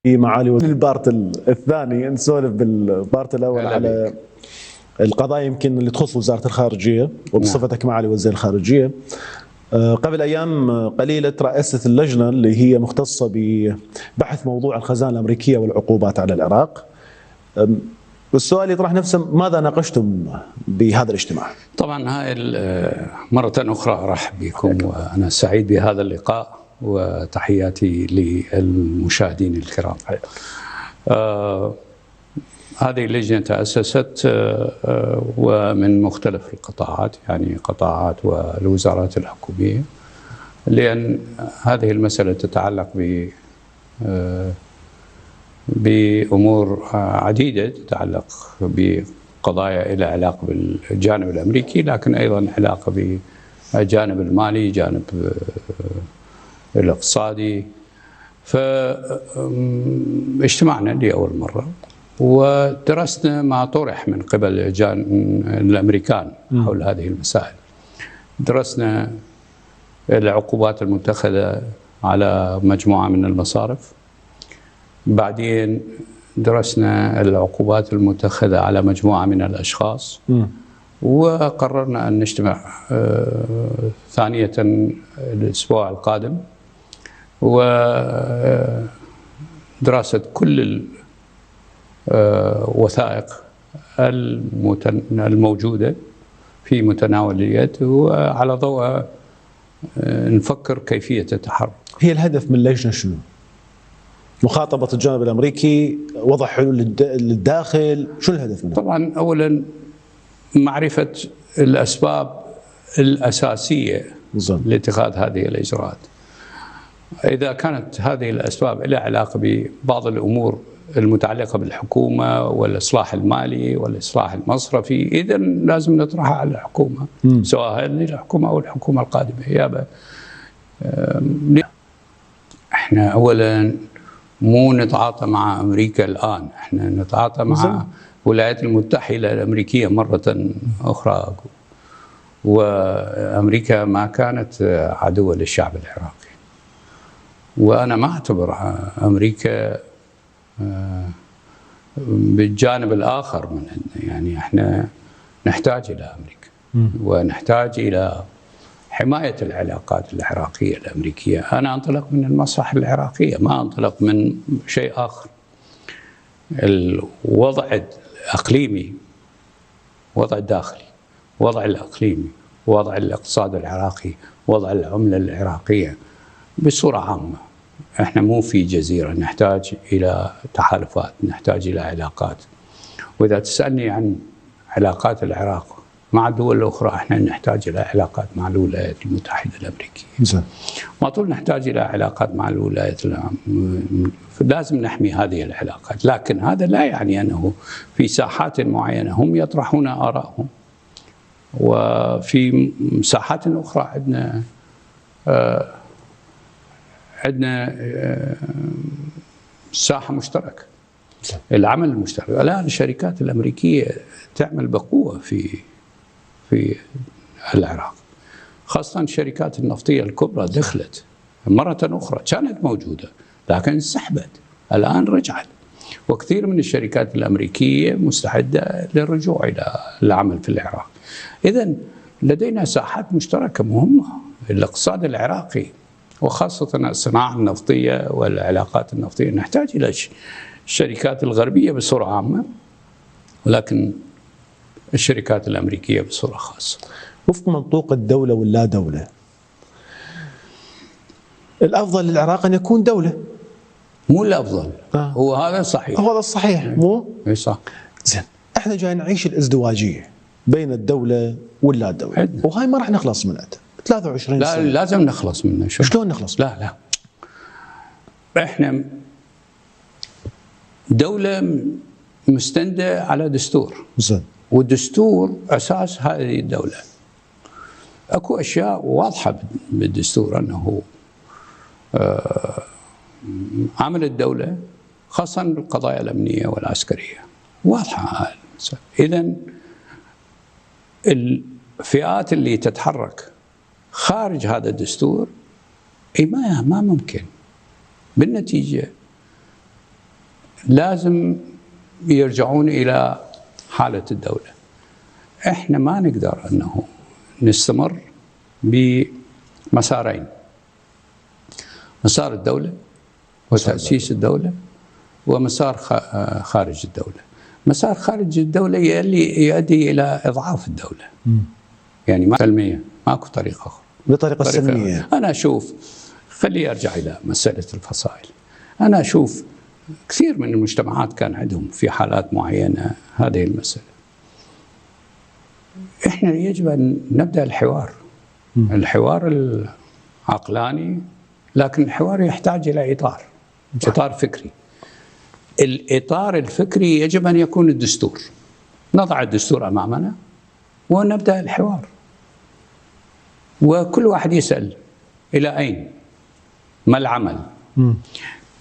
معالي البارت الثاني نسولف بالبارت الاول على القضايا يمكن اللي تخص وزاره الخارجيه وبصفتك معالي وزير الخارجيه. قبل ايام قليله ترأست اللجنه اللي هي مختصه ببحث موضوع الخزانه الامريكيه والعقوبات على العراق. والسؤال يطرح نفسه، ماذا ناقشتم بهذا الاجتماع؟ طبعا هاي مرة أخرى أرحب بكم وأنا سعيد بهذا اللقاء وتحياتي للمشاهدين الكرام. هذه اللجنة تأسست ومن مختلف القطاعات، يعني قطاعات والوزارات الحكومية، لأن هذه المسألة تتعلق بأمور عديدة، تتعلق بقضايا لها علاقة بالجانب الأمريكي، لكن أيضا علاقة بالجانب المالي، جانب الاقتصادي. فاجتمعنا لأول مرة ودرسنا ما طرح من قبل الأمريكان حول هذه المسائل. درسنا العقوبات المتخذة على مجموعة من المصارف، بعدين درسنا العقوبات المتخذة على مجموعة من الأشخاص، وقررنا أن نجتمع ثانية الأسبوع القادم ودراسة كل الوثائق الموجودة في متناول اليد، وعلى ضوء نفكر كيفية التحرك. هي الهدف من اللجنة شنو؟ مخاطبة الجانب الأمريكي، وضع حلول للداخل، شو الهدف منه؟ طبعا أولا معرفة الأسباب الأساسية لاتخاذ هذه الإجراءات. إذا كانت هذه الأسباب لها علاقة ببعض الأمور المتعلقة بالحكومة والإصلاح المالي والإصلاح المصرفي، إذا لازم نطرحها على الحكومة، سواء الحكومة أو الحكومة القادمة. احنا أولا مو نتعاطى مع أمريكا الآن، احنا نتعاطى مع الولايات المتحدة الأمريكية مرة أخرى، وأمريكا ما كانت عدوة للشعب العراقي. وأنا ما أعتبر أمريكا بالجانب الآخر من عندنا، يعني احنا نحتاج إلى أمريكا ونحتاج إلى حماية العلاقات العراقية الأمريكية. أنا أنطلق من المصلحة العراقية، ما أنطلق من شيء آخر. الوضع الإقليمي، وضع الداخلي، وضع الإقليمي، وضع الاقتصاد العراقي، وضع العملة العراقية بصورة عامة. احنا مو في جزيرة، نحتاج إلى تحالفات، نحتاج إلى علاقات. وإذا تسألني عن علاقات العراق مع الدول الأخرى، احنا نحتاج إلى علاقات مع الولايات المتحدة الأمريكية. ما طول نحتاج إلى علاقات مع الولايات، لازم نحمي هذه العلاقات، لكن هذا لا يعني أنه في ساحات معينة هم يطرحون آرائهم، وفي ساحات أخرى عندنا ساحة مشتركة، العمل المشترك. الآن الشركات الأمريكية تعمل بقوة في العراق، خاصة الشركات النفطية الكبرى دخلت مرة أخرى، كانت موجودة لكن انسحبت، الآن رجعت، وكثير من الشركات الأمريكية مستعدة للرجوع إلى العمل في العراق. إذن لدينا ساحات مشتركة مهمة. الاقتصاد العراقي وخاصة الصناعة النفطية والعلاقات النفطية نحتاج إلى الشركات الغربية بصورة عامة، ولكن الشركات الأمريكية بصورة خاصة. وفق منطوق الدولة واللا دولة، الأفضل للعراق أن يكون دولة. مو الأفضل، هو هذا صحيح، هو هذا الصحيح، مو؟ اي صح. زين، احنا جاي نعيش الازدواجية بين الدولة واللا دولة، وهاي ما راح نخلص منها 23 لا سنة. لازم نخلص منها. شلون نخلص؟ لا احنا دولة مستندة على دستور، زين، والدستور أساس هذه الدولة. أكو أشياء واضحة بالدستور أنه عمل الدولة، خاصة بالقضايا الأمنية والعسكرية، واضحة هذه المسألة. إذن الفئات اللي تتحرك خارج هذا الدستور ما ممكن. بالنتيجة لازم يرجعون إلى حالة الدولة. إحنا ما نقدر أنه نستمر بمسارين: مسار الدولة وتأسيس الدولة، ومسار خارج الدولة. مسار خارج الدولة يؤدي إلى إضعاف الدولة. يعني ما سلمية، ماكو طريقة أخرى. بطريقة سلمية. أنا أشوف، خلي أرجع إلى مسألة الفصائل. أنا أشوف كثير من المجتمعات كان عندهم في حالات معينة هذه المسألة. إحنا يجب أن نبدأ الحوار، الحوار العقلاني، لكن الحوار يحتاج إلى إطار فكري. الإطار الفكري يجب أن يكون الدستور. نضع الدستور أمامنا ونبدأ الحوار، وكل واحد يسأل إلى أين؟ ما العمل؟